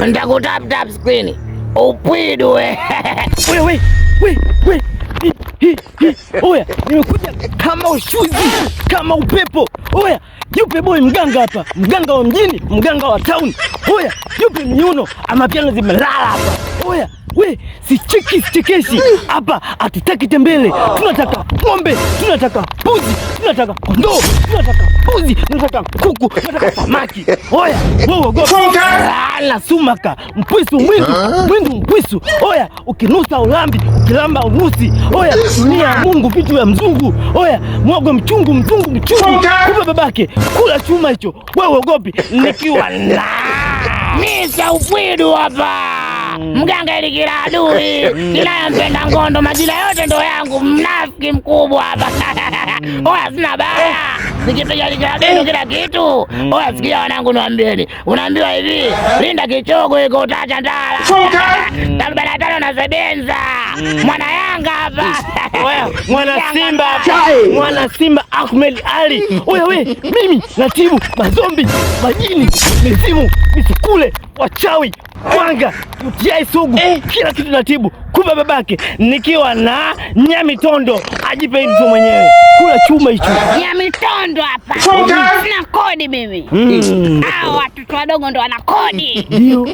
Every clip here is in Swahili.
Nitakutap screen. Upwidu we. Oya, nimekuja kama ushuzi, kama upepo. Oya, yupe boy mganga hapa, mganga wa mjini, mganga wa town. Oya, yupe miuno ama piano zimelala hapa. Oya, we sichekeshi hapa, atitaki tembele. Tunataka ng'ombe, tunataka mbuzi, tunataka kondoo, tunataka mbuzi, tunataka kuku, tunataka samaki. Oya, wewe gopi la sumaka, mpwisu mwindu mpwisu. Oya, ukinusa ulambi, ukilamba unusi. Oya, dunia ya Mungu, vitu ya mzungu. Oya, mwogo mchungu, mzungu mchungu. Kupa babake, kula chuma hicho. Wewe gopi nikiwa na Misa Upwidu hapa. Mganga ili kila adui, ninayompenda ngondo, majina yote ndo yangu, mnafiki mkubwa hapa. Oya, sina baya, nikipiga likadendo kila kitu. Oya, sikia wanangu, niwaambieni, unaambiwa hivi, linda kichogo iko utacha ndala. 45 na sebenza, mwana Yanga hapa. Oya, mwana Simba hapa, mwana Simba Ahmed Ali. Oya we, mimi natibu mazombi, majini, mizimu, misikule, wachawi, wanga, UTI sugu, kila kitu natibu. Kuba babake, nikiwa na Nyamitondo, ajipe mtu mwenyewe. Kula chuma hicho. Nyamitondo hapa. Sina kodi mimi. Hao watoto wadogo ndo wana kodi.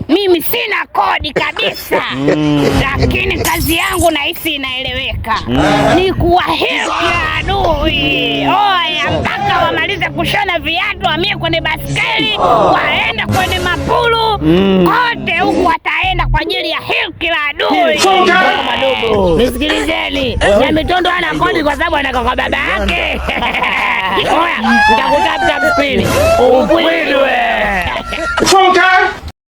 Mimi sina kodi kabisa. Lakini kazi yangu nahisi inaeleweka. Ni kuwahiliki adui. Oya, mpaka wamalize kushona viatu, wamie kwenye baskeli, waende kwenye mapulu. Kote huku wataenda kwa ajili ya hilki la adui. Nisikilizeni, Nyamitondo ana kodi kwa sababu anaka kwa baba yake. Oya, nitakutap screen. Upwidu we.